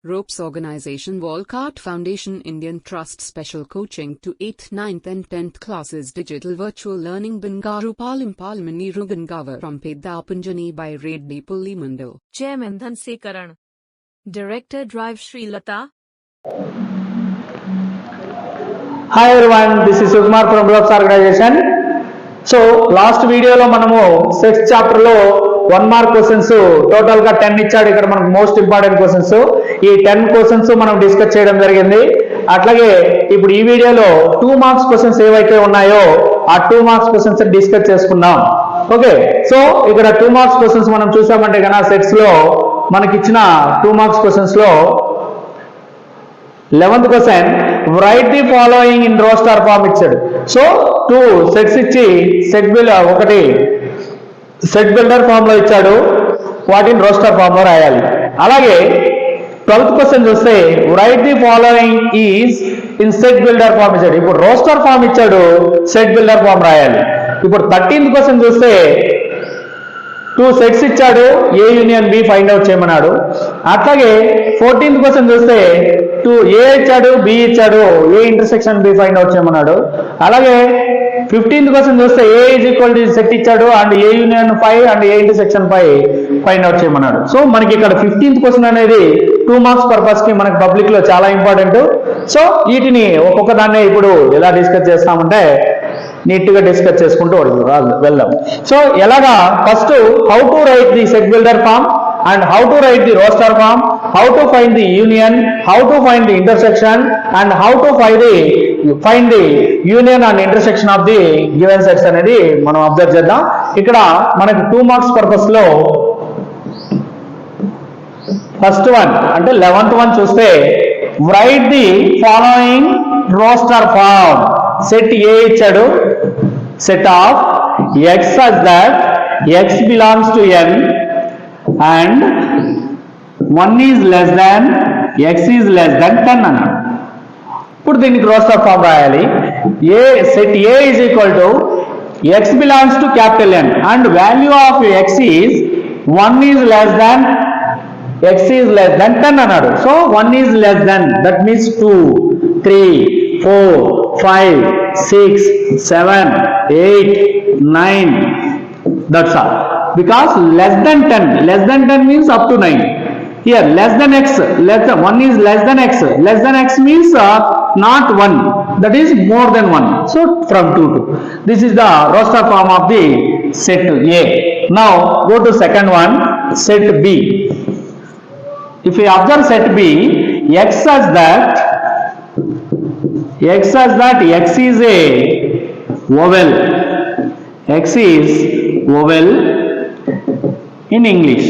Ropes Organization Walcott Foundation Indian Trust Special Coaching to 8th, 9th and 10th classes Digital Virtual Learning Bangaru Palimani Rugangavar from Pedapunjani by Reddy Pulli Mandal. Chairman Dhansekaran. Director Drive Sri Lata. Hi everyone, this is Sugmar from Ropes Organization. So last video lo manamu sixth chapter lo 1 mark questions total ga 10 ఇచ్చాడు. ఇక్కడ మనకు most important questions ఈ 10 questions మనం discuss చేయడం జరిగింది. అట్లాగే ఇప్పుడు ఈ వీడియోలో 2 మార్క్స్ క్వశ్చన్స్ ఏవైతే ఉన్నాయో ఆ 2 మార్క్స్ క్వశ్చన్స్ డిస్కస్ చేసుకుందాం. ఓకే, సో ఇక్కడ 2 మార్క్స్ క్వశ్చన్స్ మనం చూసామంటే కనుక సెట్స్ లో మనకి ఇచ్చిన 2 మార్క్స్ క్వశ్చన్స్ లో 11th question write the following in roster form ఇచ్చాడు. సో 2 సెట్స్ ఇచ్చి సెట్ బిల్డర్ ఫామ్ లో ఇచ్చాడు, వాటిని రోస్టర్ ఫామ్ లో రాయాలి. అలాగే 12th క్వశ్చన్ చూస్తే write the following is in set builder form ఇచ్చాడు. ఇప్పుడు రోస్టర్ ఫామ్ ఇచ్చాడు, సెట్ బిల్డర్ ఫామ్ రాయాలి. ఇప్పుడు 13th క్వశ్చన్ చూస్తే 2 సెట్స్ ఇచ్చాడు, A union B find out చేయమన్నాడు. అట్లాగే 14th క్వశ్చన్ చూస్తే 2 ఏ ఇచ్చాడు, బి ఇచ్చాడు, A intersection B find out చేయమన్నాడు. అలాగే 15th క్వశ్చన్ చూస్తే A is equal to set ఇచ్చాడు and A union 5 and A intersection 5 find out చేయమన్నాడు. సో మనకి ఇక్కడ 15th క్వశ్చన్ అనేది 2 మార్క్స్ పర్పస్ కి మనకి పబ్లిక్ లో చాలా ఇంపార్టెంట్. సో వీటిని ఒక్కొక్క దాన్ని ఇప్పుడు ఎలా డిస్కస్ చేస్తామంటే నీట్ గా డిస్కస్ చేసుకుంటూ వెళ్దాం. సో ఎలాగా first how to write the set builder form and how to write the roster form, how to find the union, how to find the intersection and how to find the union and intersection of the given sets అనేది మనం observe చేద్దాం. ఇక్కడ మనకి 2 marks purpose లో first one అంటే 11th one చూస్తే write the following roster form. Set A ఇచ్చాడు, set of x such that x belongs to n and 1 is less than x is less than 10 అన్నాడు. ఇప్పుడు దీనికి రోస్టర్ ఫామ్ రాయాలి. A set A is equal to x belongs to capital N and value of x is 1 is less than x is less than 10 అన్నాడు. So 1 is less than that means 2 3 4 5 6 7 8 9 that's all. Because less than 10 means up to 9. Here less than x, 1 is less than x means not 1, that is more than 1. So from 2 to this is the roster form of the set A. Now go to second one, set B. If you observe set B, x such that x is a vowel, x is vowel in English.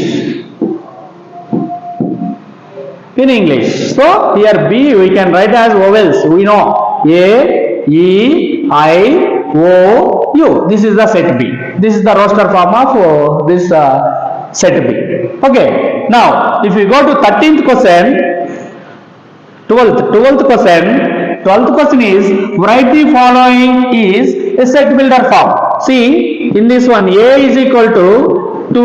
So here B we can write as vowels. We know A, E, I, O, U. This is the set B. This is the roster form of this set B. Okay. Now if we go to 13th question, 12th question is write the following is a set builder form. See in this one A is equal to 2,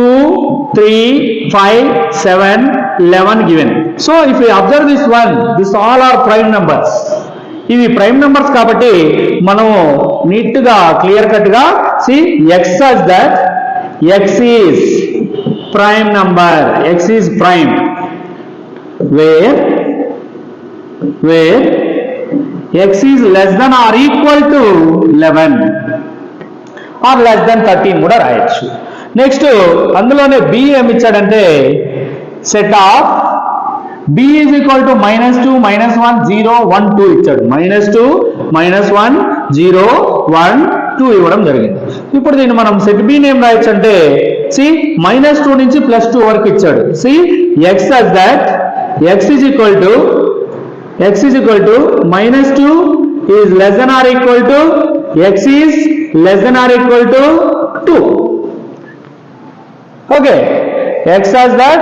3, 5, 7, 11 given. So if we observe this one, this all are prime numbers. ఇవి prime numbers కాబట్టి మనం neat గా clear cut గా see x such that x is prime number, x is prime where x is less than or equal to 11 or less than 13 కూడా రాయొచ్చు. Next అందులోనే B ఏమి ఇచ్చాడంటే set of B is equal to -2 -1 0 1 2 ఇచ్చాడు. -2 -1 0 1 2 ఇవ్వడం జరిగింది. ఇప్పుడు దీన్ని మనం సెట్ బి నేమ్ రాయొచ్చు అంటే సి -2 నుంచి +2 వరకు ఇచ్చాడు. C x such that x is equal to -2 is less than or equal to x is less than or equal to 2. Okay, x such that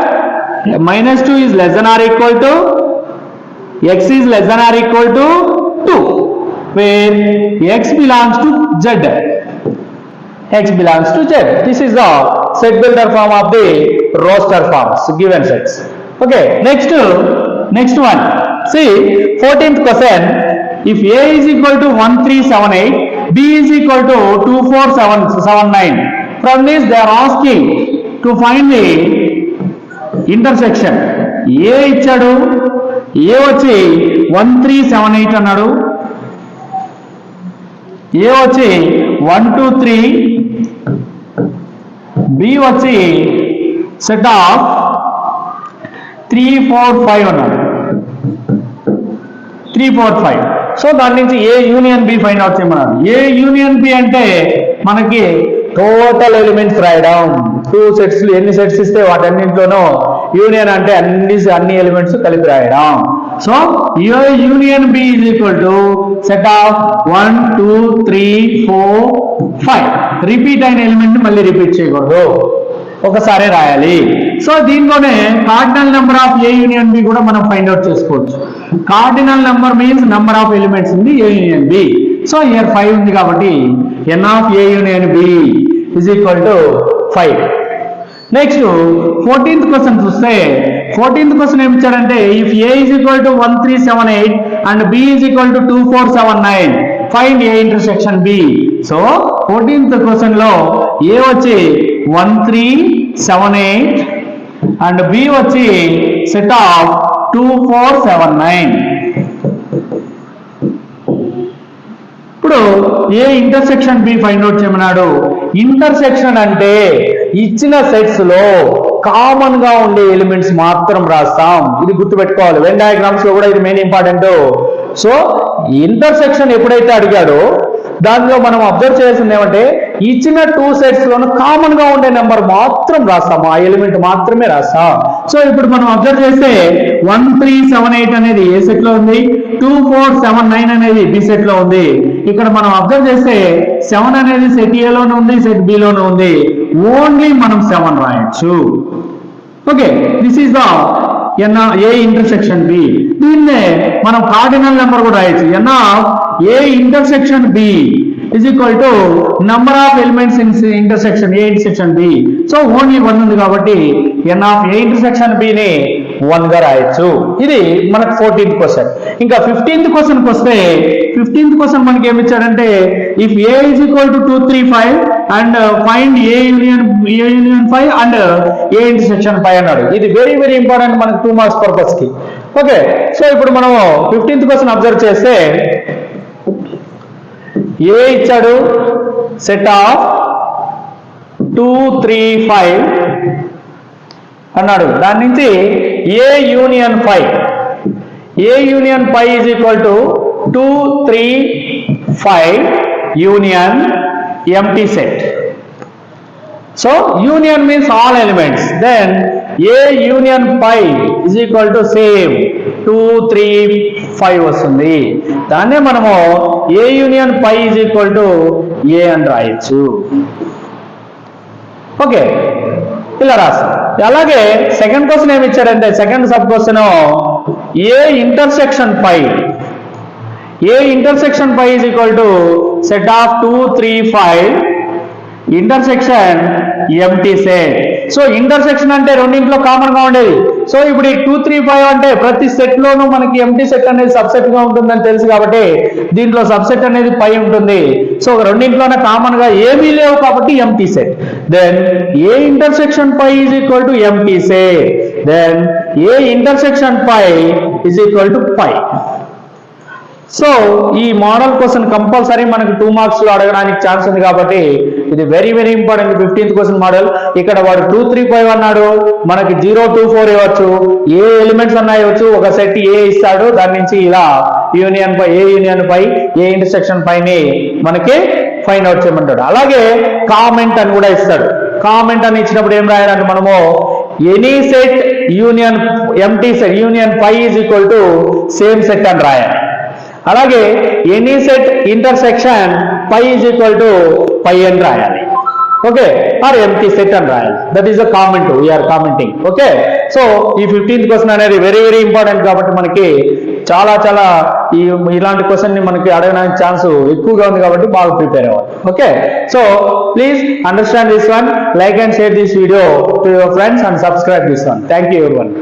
-2 is less than or equal to x is less than or equal to 2 where x belongs to z. This is the set builder form of the roster forms given sets. Okay, next Next one, see 14th question. If A is equal to 1378, B is equal to 24779. From this they are asking to find the intersection. A ఇచ్చాడు, A వచ్చి 1378 అన్నాడు, A వచ్చి 123, B వచ్చి set of 345 అన్నాడు, 345. So దాని నుంచి A union B find out చేయమన్నారు. ఏ union B అంటే మనకి టోటల్ ఎలిమెంట్స్ రాయడం. 2 సెట్స్, ఎన్ని సెట్స్ ఇస్తే వాటన్నింటిలోనూ యూనియన్ అంటే అన్ని ఎలిమెంట్స్ కలిపి రాయడం. So A union B is equal to set of 1 2 3 4 5. Repeat అయిన ఎలిమెంట్ మళ్ళీ రిపీట్ చేయకూడదు, ఒకసారి రాయాలి. సో దీంట్లోనే cardinal number of A union B కూడా మనం ఫైండ్ అవుట్ చేసుకోవచ్చు. Cardinal number means number of elements ఉంది A union B. So here 5 ఉంది కాబట్టి n of A union B is equal to 5. Next 14th question చూస్తే 14th question ఏమి ఇచ్చాడంటే if A is equal to 1378 and B is equal to 2479 find A intersection B. So 14th question లో A వచ్చి 1378 and B వచ్చి set of 2479. ఇప్పుడు A intersection B find out చేయమన్నాడు. Intersection అంటే ఇచ్చిన సెట్స్ లో కామన్ గా ఉండే ఎలిమెంట్స్ మాత్రం రాస్తాం. ఇది గుర్తుపెట్టుకోవాలి. వెన్ డయాగ్రామ్స్ లో కూడా ఇది మెయిన్ ఇంపార్టెంట్. సో ఇంటర్సెక్షన్ ఎప్పుడైతే అడిగాడో దానిలో మనం అబ్జర్వ్ చేయాల్సింది ఏమంటే ఇచ్చిన 2 సెట్స్ లోను కామన్ గా ఉండే నెంబర్ మాత్రం రాస్తాము, ఆ ఎలిమెంట్ మాత్రమే రాస్తాం. సో ఇప్పుడు మనం అబ్జర్వ్ చేస్తే 1378 అనేది ఏ సెట్ లో ఉంది, 2479 అనేది బి సెట్ లో ఉంది. ఇక్కడ మనం అబ్జర్వ్ చేస్తే 7 అనేది సెట్ ఏ లోనే ఉంది, సెట్ బి లోనే ఉంది. ఓన్లీ మనం 7 రాయొచ్చు. Okay, this is the A intersection B. దీన్నే మనం కార్డినల్ నెంబర్ కూడా రాయొచ్చు. N of A intersection B is equal to number of elements in intersection A intersection B. So only 1 ఉంది కాబట్టి n of A intersection B ని 1 గా రాయొచ్చు. ఇది మనకు 14th క్వశ్చన్. ఇంకా 15th క్వశ్చన్ కి వస్తే 15th క్వశ్చన్ మనకి ఏమి ఇచ్చాడంటే if A is equal to 235 and find A union 5 and A intersection 5 అన్నాడు. ఇది వెరీ వెరీ ఇంపార్టెంట్ మనకు 2 మార్క్స్ పర్పస్ కి. ఓకే, సో ఇప్పుడు మనం 15th క్వశ్చన్ అబ్జర్వ్ చేస్తే ఏ ఇచ్చాడు సెట్ ఆఫ్ 235 అన్నాడు. దాని నుంచి A union 5, A union 5 is equal to 235 union empty set. So union means all elements. Then A union 5 is equal to same 235 వస్తుంది. దాన్నే మనము A union 5 is equal to A అని రాయొచ్చు. ఓకే, ఇలా రాస్తాం. అలాగే సెకండ్ క్వశ్చన్ ఏమి ఇచ్చాడంటే second sub question A intersection 5, A intersection 5 is equal to set of 235 intersection empty set. So intersection అంటే రెండింటిలో కామన్ గా ఉండేది. సో ఇప్పుడు ఈ 235 అంటే ప్రతి సెట్ లోనూ మనకి ఎంటీ సెట్ అనేది సబ్సెట్ గా ఉంటుందని తెలుసు కాబట్టి దీంట్లో సబ్సెట్ అనేది 5 ఉంటుంది. సో రెండింటిలోనే కామన్ గా ఏమీ లేవు కాబట్టి empty set. Then A intersection 5 is equal to empty set. Then A intersection 5 is equal to 5. So ఈ మోడల్ క్వశ్చన్ కంపల్సరీ మనకి 2 మార్క్స్ లో అడగడానికి ఛాన్స్ ఉంది కాబట్టి ఇది very very important. 15th question model. ఇక్కడ వాడు 235 అన్నాడు, మనకి 0 2 4 ఇవ్వచ్చు, ఏ ఎలిమెంట్స్ అన్నా ఇవ్వచ్చు. ఒక సెట్ ఏ ఇస్తాడు, దాని నుంచి ఇలా union 5, A union 5, A intersection 5 ని మనకి ఫైండ్ అవుట్ చేయమంటాడు. అలాగే కామెంట్ అని కూడా ఇస్తాడు. కామెంట్ అని ఇచ్చినప్పుడు ఏం రాయాలంటే మనము any set union empty set union 5 is equal to same set అని రాయాలి. అలాగే any set intersection 5 is equal to 5 అని రాయాలి. ఓకే, ఆర్ ఎంటీ సెట్ అని రాయాలి. That is a comment, we are commenting. Okay, so ఈ 15th క్వశ్చన్ అనేది very very important కాబట్టి మనకి చాలా చాలా ఇలాంటి క్వశ్చన్ ని మనకి అడగడానికి ఛాన్స్ ఎక్కువగా ఉంది కాబట్టి బాగా ప్రిపేర్ అవ్వాలి. Okay, so please understand this one, like and share this video to your friends and subscribe this one. Thank you everyone.